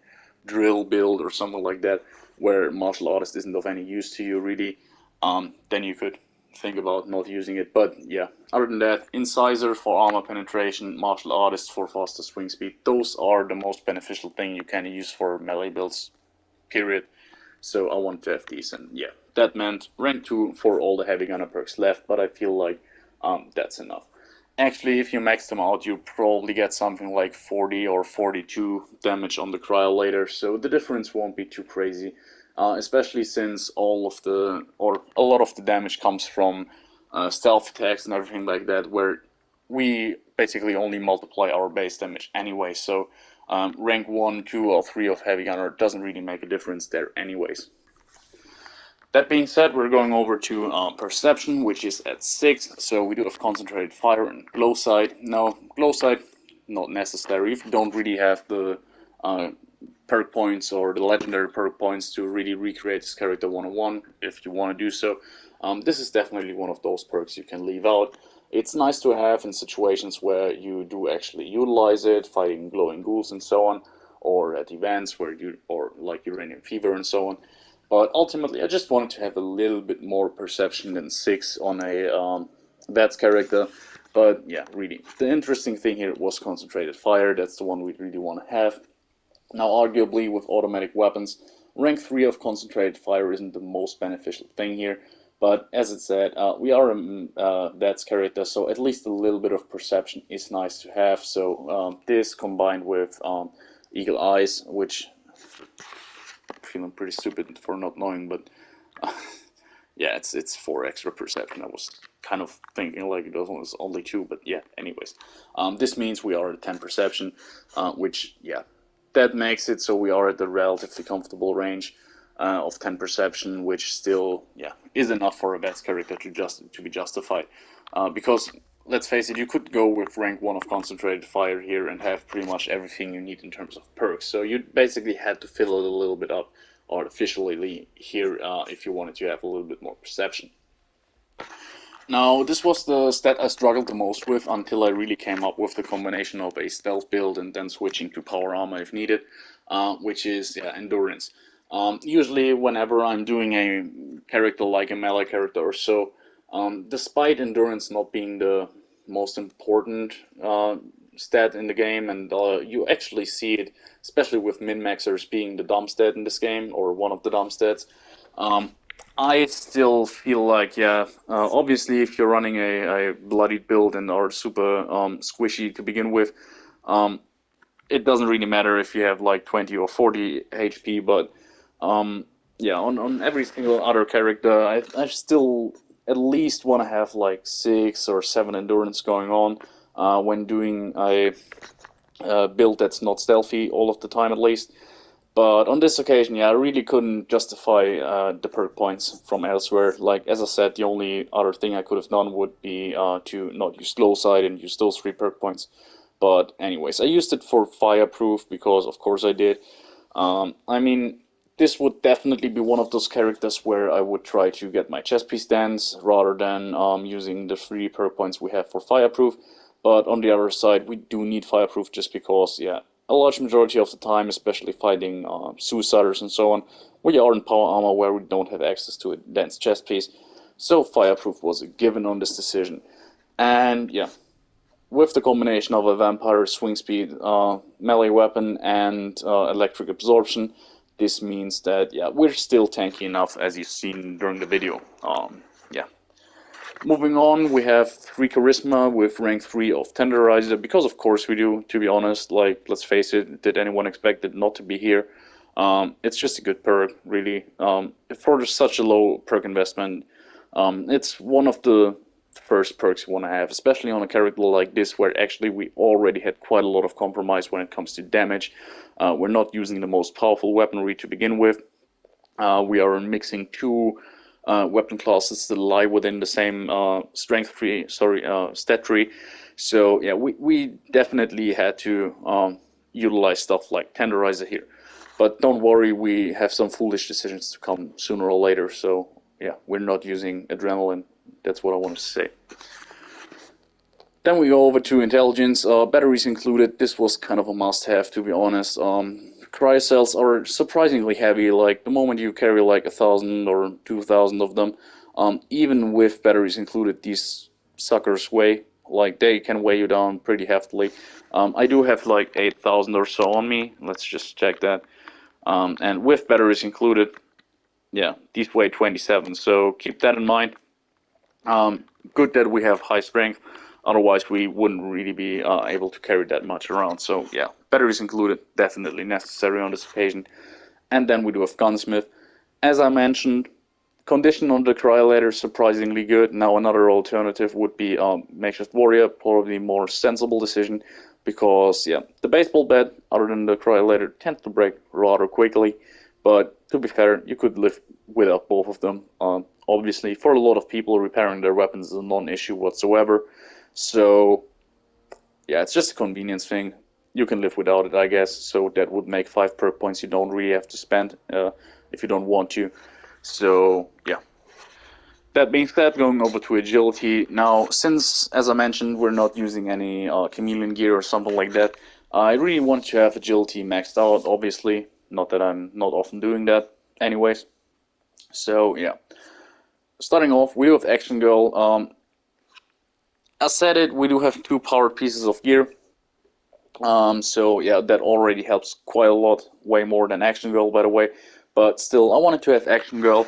drill build or something like that, where Martial Artist isn't of any use to you really, then you could think about not using it. But yeah, other than that, Incisor for armor penetration, Martial Artist for faster swing speed, those are the most beneficial thing you can use for melee builds, period. So I want to have these, and yeah, that meant rank 2 for all the heavy gunner perks left, but I feel like that's enough. Actually, if you max them out, you probably get something like 40 or 42 damage on the cryolater, so the difference won't be too crazy, especially since all of the, or a lot of the damage comes from stealth attacks and everything like that, where we basically only multiply our base damage anyway, so rank 1, 2, or 3 of heavy gunner doesn't really make a difference there anyways. That being said, we're going over to Perception, which is at 6, so we do have Concentrated Fire and Glow Sight. Now, Glow Sight, not necessary if you don't really have the perk points or the legendary perk points to really recreate this character 101, if you want to do so. This is definitely one of those perks you can leave out. It's nice to have in situations where you do actually utilize it, fighting glowing ghouls and so on, or at events where you, or like Uranium Fever and so on. But ultimately, I just wanted to have a little bit more perception than 6 on a Vats character. But yeah, really, the interesting thing here was Concentrated Fire. That's the one we really want to have. Now, arguably, with automatic weapons, rank 3 of Concentrated Fire isn't the most beneficial thing here. But as it said, we are a Vats character, so at least a little bit of perception is nice to have. So this combined with Eagle Eyes, which feeling pretty stupid for not knowing, but yeah, it's 4 extra perception. I was kind of thinking like it was only 2, but yeah. Anyways, this means we are at 10 perception, which yeah, that makes it so we are at the relatively comfortable range of 10 perception, which still yeah is enough for a Vets character to be justified. Because let's face it, you could go with rank 1 of Concentrated Fire here and have pretty much everything you need in terms of perks. So you basically had to fill it a little bit up artificially here if you wanted to have a little bit more perception. Now, this was the stat I struggled the most with until I really came up with the combination of a stealth build and then switching to power armor if needed, which is yeah, endurance. Usually, whenever I'm doing a character like a melee character or so, despite endurance not being the most important stat in the game, and you actually see it, especially with min-maxers being the dumb stat in this game, or one of the dumb stats, I still feel like, yeah, obviously if you're running a bloodied build and are super squishy to begin with, it doesn't really matter if you have like 20 or 40 HP, but yeah, on every single other character, I still at least want to have like 6 or 7 endurance going on when doing a build that's not stealthy all of the time at least. But on this occasion, yeah, I really couldn't justify the perk points from elsewhere. Like, as I said, the only other thing I could have done would be to not use Glow Sight and use those 3 perk points. But anyways, I used it for Fireproof because, of course, I did. I mean, this would definitely be one of those characters where I would try to get my chest piece dance rather than using the 3 perk points we have for Fireproof. But on the other side, we do need Fireproof just because, yeah, a large majority of the time, especially fighting Suiciders and so on, we are in power armor where we don't have access to a dense chest piece. So Fireproof was a given on this decision. And yeah, with the combination of a Vampire swing speed melee weapon and electric absorption, this means that yeah, we're still tanky enough as you've seen during the video. Yeah. Moving on, we have 3 Charisma with rank 3 of Tenderizer, because of course we do, to be honest, like, let's face it, did anyone expect it not to be here? It's just a good perk, really. For such a low perk investment, it's one of the first perks you want to have, especially on a character like this, where actually we already had quite a lot of compromise when it comes to damage. We're not using the most powerful weaponry to begin with. We are mixing 2 weapon classes that lie within the same stat tree. So yeah, we definitely had to utilize stuff like Tenderizer here. But don't worry, we have some foolish decisions to come sooner or later. So yeah, we're not using Adrenaline. That's what I wanted to say. Then we go over to Intelligence, batteries included. This was kind of a must-have, to be honest. Cryocells are surprisingly heavy. Like, the moment you carry like 1,000 or 2,000 of them, even with batteries included, these suckers weigh. Like, they can weigh you down pretty heftily. I do have like 8,000 or so on me. Let's just check that. And with batteries included, yeah, these weigh 27. So keep that in mind. Good that we have high strength. Otherwise, we wouldn't really be able to carry that much around. So yeah, batteries included, definitely necessary on this occasion. And then we do have Gunsmith. As I mentioned, condition on the cryolater surprisingly good. Now another alternative would be Makeshift Warrior, probably more sensible decision, because yeah, the baseball bat, other than the cryolater, tends to break rather quickly. But to be fair, you could live without both of them. Obviously, for a lot of people, repairing their weapons is a non-issue whatsoever. So yeah, it's just a convenience thing. You can live without it, I guess. So that would make 5 perk points you don't really have to spend if you don't want to. So yeah. That being said, going over to agility. Now, since, as I mentioned, we're not using any chameleon gear or something like that, I really want to have agility maxed out, obviously. Not that I'm not often doing that anyways. So yeah. Starting off, we do have Action Girl. I said it, we do have 2 powered pieces of gear. So yeah, that already helps quite a lot, way more than Action Girl, by the way. But still, I wanted to have Action Girl,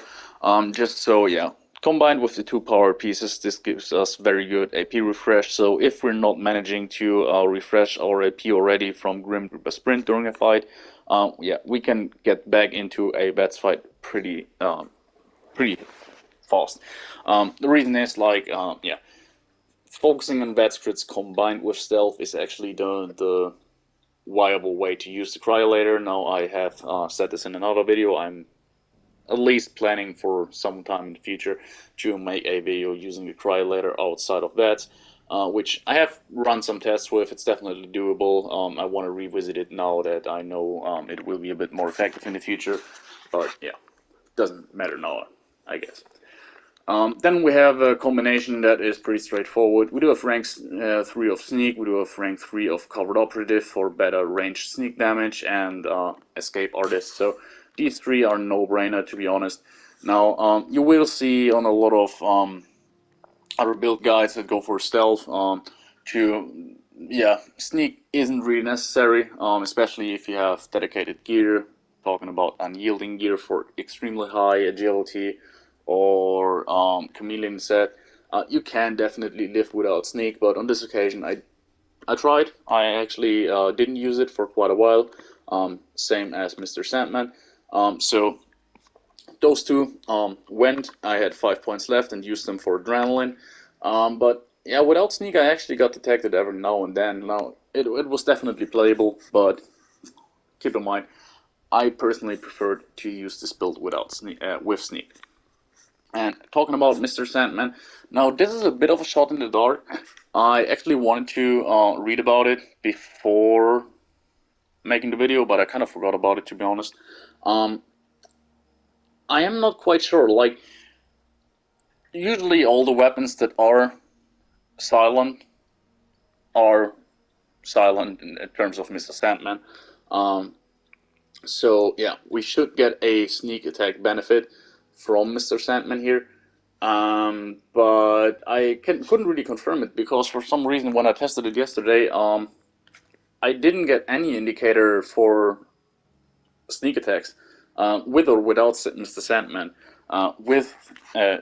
just so yeah, combined with the 2 power pieces, this gives us very good AP refresh. So if we're not managing to refresh our AP already from Grim Reaper Sprint during a fight, yeah, we can get back into a Vets fight pretty fast. The reason is like, yeah, focusing on vet crits combined with stealth is actually the viable way to use the cryolater. Now I have said this in another video. I'm at least planning for some time in the future to make a video using the cryolater outside of that, which I have run some tests with. It's definitely doable. I want to revisit it now that I know it will be a bit more effective in the future, but yeah, doesn't matter now, I guess. Then we have a combination that is pretty straightforward. We do have rank 3 of sneak, we do have rank 3 of covered operative for better ranged sneak damage, and escape artist. So these three are no-brainer, to be honest. Now, you will see on a lot of other build guides that go for stealth, yeah, sneak isn't really necessary, especially if you have dedicated gear, talking about unyielding gear for extremely high agility, or chameleon set. You can definitely live without sneak, but on this occasion I tried. I actually didn't use it for quite a while, same as Mr. Sandman. So those two went. I had 5 points left and used them for adrenaline. But yeah, without sneak, I actually got detected every now and then. Now it was definitely playable, but keep in mind, I personally preferred to use this build without sneak, with sneak. And talking about Mr. Sandman, now this is a bit of a shot in the dark. I actually wanted to read about it before making the video, but I kind of forgot about it, to be honest. I am not quite sure. Like, usually all the weapons that are silent are silent in terms of Mr. Sandman. So yeah, we should get a sneak attack benefit from Mr. Sandman here. But I couldn't really confirm it because for some reason when I tested it yesterday, I didn't get any indicator for sneak attacks, with or without Mr. Sandman. With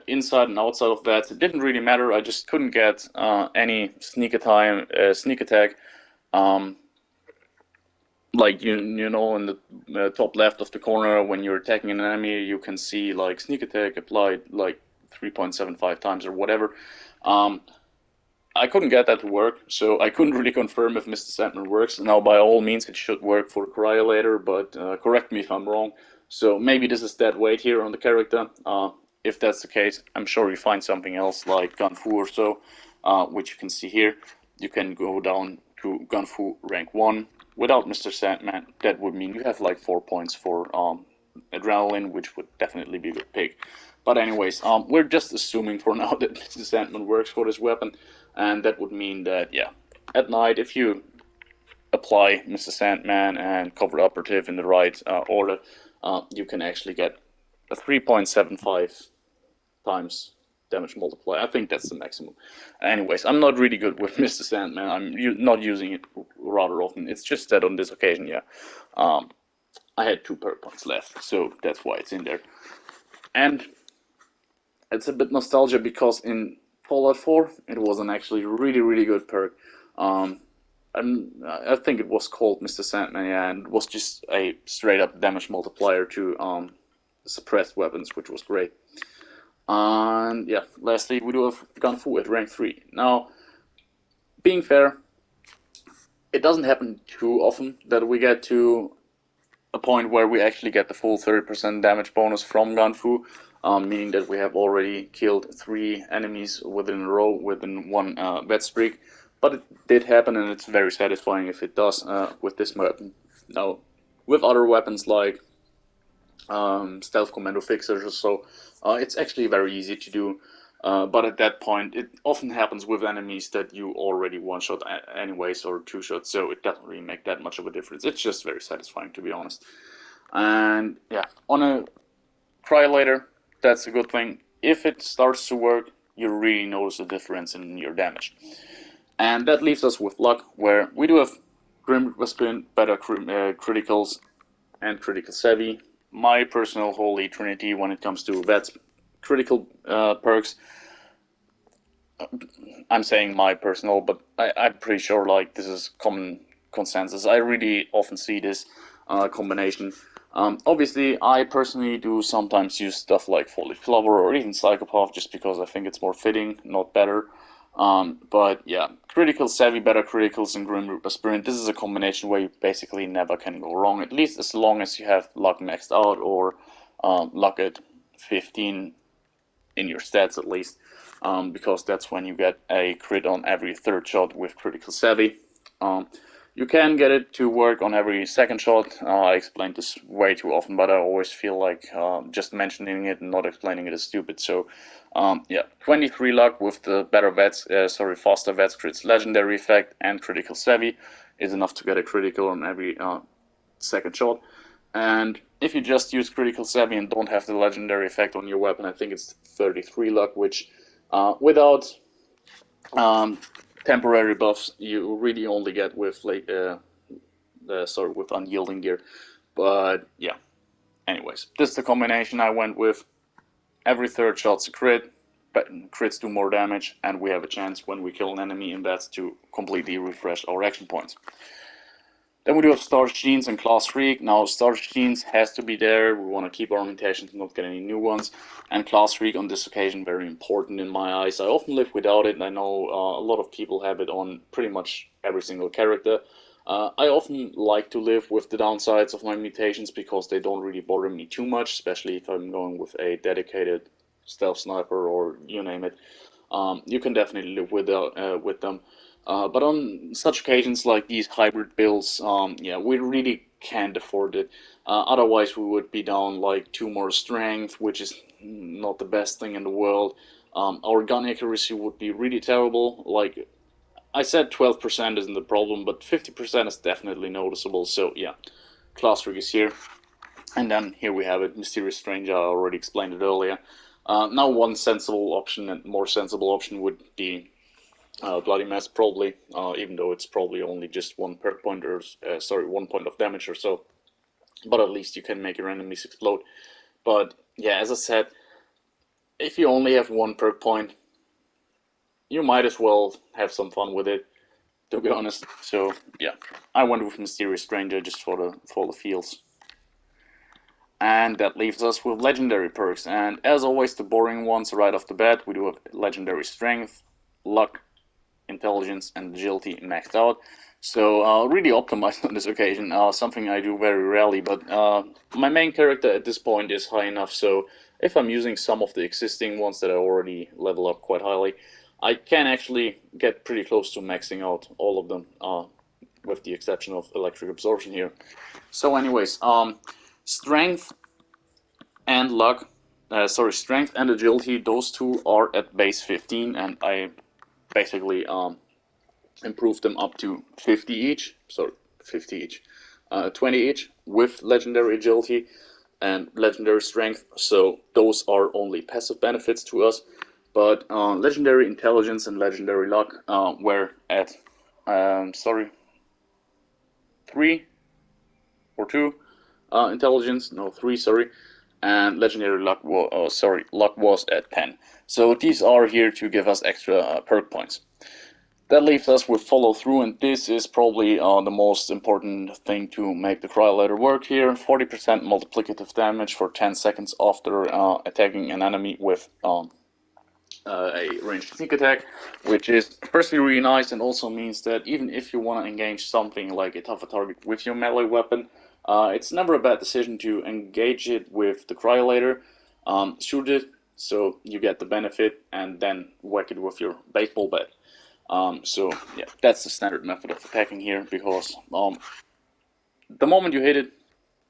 inside and outside of that, it didn't really matter. I just couldn't get any sneak attack. Like you know, in the top left of the corner, when you're attacking an enemy, you can see like sneak attack applied like 3.75 times or whatever. I couldn't get that to work, so I couldn't really confirm if Mr. Sandman works. Now, by all means, it should work for cryolater, but correct me if I'm wrong. So maybe this is dead weight here on the character. If that's the case, I'm sure you find something else like Gunfu or so, which you can see here. You can go down to Gunfu rank 1 without Mr. Sandman. That would mean you have like 4 points for adrenaline, which would definitely be a good pick. But anyways, we're just assuming for now that Mr. Sandman works for this weapon, and that would mean that, yeah, at night, if you apply Mr. Sandman and covered operative in the right order, you can actually get a 3.75 times damage multiplier. I think that's the maximum. Anyways, I'm not really good with Mr. Sandman. I'm not using it rather often. It's just that on this occasion, yeah, I had 2 perk points left, so that's why it's in there. And it's a bit nostalgia because in Fallout 4 it was an actually really good perk. I think it was called Mr. Sandman, yeah, and it was just a straight up damage multiplier to suppressed weapons, which was great. And yeah, lastly, we do have Gunfu at rank 3. Now, being fair, it doesn't happen too often that we get to a point where we actually get the full 30% damage bonus from Gunfu, meaning that we have already killed 3 enemies within a row within one vet streak. But it did happen, and it's very satisfying if it does with this weapon. Now, with other weapons like stealth commando fixers or so, it's actually very easy to do. But at that point, it often happens with enemies that you already one-shot anyways, or two-shot, so it doesn't really make that much of a difference. It's just very satisfying, to be honest. And yeah, on a cryolater, that's a good thing. If it starts to work, you really notice a difference in your damage. And that leaves us with luck, where we do have Grim Weapon, better criticals, and critical savvy. My personal holy trinity when it comes to vets critical perks. I'm saying my personal, but I'm pretty sure like this is common consensus. I really often see this combination Obviously, I personally do sometimes use stuff like Foliage Clover or even Psychopath just because I think it's more fitting, not better. But yeah, critical savvy, better criticals, and Grim Reaper Sprint. This is a combination where you basically never can go wrong, at least as long as you have luck maxed out or luck at 15 in your stats at least, because that's when you get a crit on every third shot with critical savvy. Um, you can get it to work on every second shot. I explained this way too often, but I always feel like just mentioning it and not explaining it is stupid. So, yeah, 23 luck with the faster vets crits legendary effect and critical savvy is enough to get a critical on every second shot. And if you just use critical savvy and don't have the legendary effect on your weapon, I think it's 33 luck, which without um, temporary buffs, you really only get with with unyielding gear. But yeah, anyways, this is the combination I went with. Every third shot's a crit, but crits do more damage, and we have a chance when we kill an enemy in bats to completely refresh our action points. Then we do have Star Genes and Class Freak. Now, Star Genes has to be there. We want to keep our mutations, not get any new ones. And Class Freak on this occasion, very important in my eyes. I often live without it. I know a lot of people have it on pretty much every single character. I often like to live with the downsides of my mutations because they don't really bother me too much, especially if I'm going with a dedicated stealth sniper or you name it. You can definitely live with them. But on such occasions like these hybrid builds, yeah, we really can't afford it. Otherwise, we would be down like 2 more strength, which is not the best thing in the world. Our gun accuracy would be really terrible. Like I said, 12% isn't the problem, but 50% is definitely noticeable. So yeah, Class Rig is here. And then here we have it, Mysterious Stranger. I already explained it earlier. Now one sensible option and more sensible option would be Bloody Mess, probably, even though it's probably only just 1 perk point or 1 point of damage or so. But at least you can make your enemies explode. But yeah, as I said, if you only have 1 perk point, you might as well have some fun with it, to be honest. So yeah, I went with Mysterious Stranger just for the feels. And that leaves us with legendary perks. And as always, the boring ones right off the bat, we do have legendary strength, luck, intelligence, and agility maxed out. So really optimized on this occasion, something I do very rarely, but my main character at this point is high enough, so if I'm using some of the existing ones that I already level up quite highly, I can actually get pretty close to maxing out all of them, with the exception of electric absorption here. So anyways, strength and luck, strength and agility, those two are at base 15, and I basically improve them up to 50 each, 50 each, 20 each with legendary agility and legendary strength. So those are only passive benefits to us. But legendary intelligence and legendary luck were at, 3 or 2 intelligence, no 3, sorry, and legendary luck luck was at 10. So these are here to give us extra perk points. That leaves us with follow through, and this is probably the most important thing to make the cryolater work here. 40% multiplicative damage for 10 seconds after attacking an enemy with a ranged sneak attack, which is firstly really nice and also means that even if you want to engage something like a tougher target with your melee weapon, it's never a bad decision to engage it with the cryolater, shoot it so you get the benefit, and then whack it with your baseball bat. So yeah, that's the standard method of attacking here, because the moment you hit it,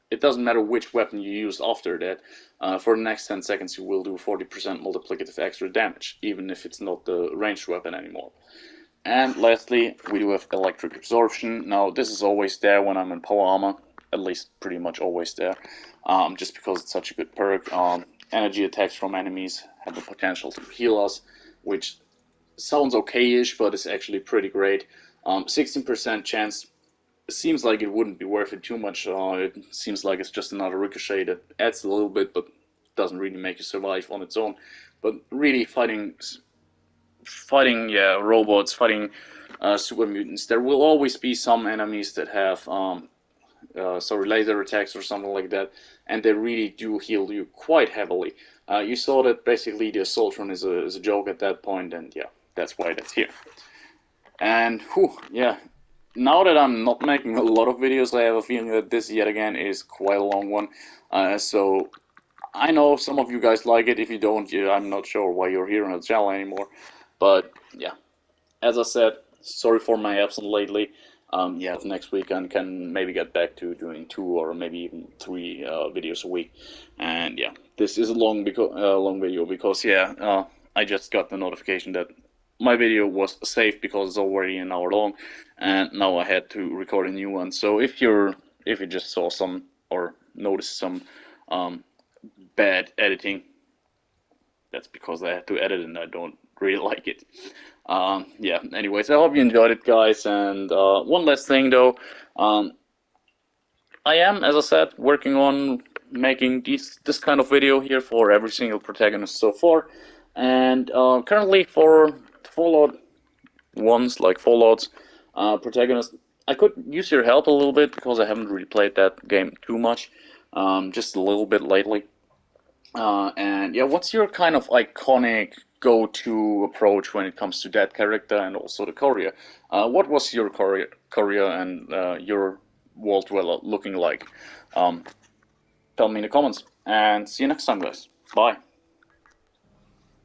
it doesn't matter which weapon you use after that. For the next 10 seconds you will do 40% multiplicative extra damage, even if it's not the ranged weapon anymore. And lastly, we do have electric absorption. Now this is always there when I'm in power armor, at least pretty much always there, just because it's such a good perk. Energy attacks from enemies have the potential to heal us, which sounds okay-ish, but it's actually pretty great. 16% chance. It seems like it wouldn't be worth it too much. It seems like it's just another ricochet that adds a little bit, but doesn't really make you survive on its own. But really, fighting robots, fighting super mutants, there will always be some enemies that have sorry, laser attacks or something like that, and they really do heal you quite heavily. You saw that basically the Assaultron is a joke at that point, and yeah, that's why that's here. And whew, yeah, now that I'm not making a lot of videos, I have a feeling that this yet again is quite a long one. So I know some of you guys like it. If you don't, I'm not sure why you're here on the channel anymore. But yeah, as I said, sorry for my absence lately. Yeah, next week I can maybe get back to doing 2 or maybe even 3 videos a week. And yeah, this is a long video because yeah, I just got the notification that my video was saved because it's already an hour long, and now I had to record a new one. So if you just saw some or noticed some bad editing, that's because I had to edit and I don't really like it. Yeah, anyways, I hope you enjoyed it, guys. And one last thing, though. I am, as I said, working on making this kind of video here for every single protagonist so far. And currently for Fallout ones, like Fallout's protagonist, I could use your help a little bit because I haven't really played that game too much, just a little bit lately. And yeah, what's your kind of iconic go-to approach when it comes to that character and also the Courier? What was your Courier and your World Dweller looking like? Um, Tell me in the comments, and see you next time, guys. Bye.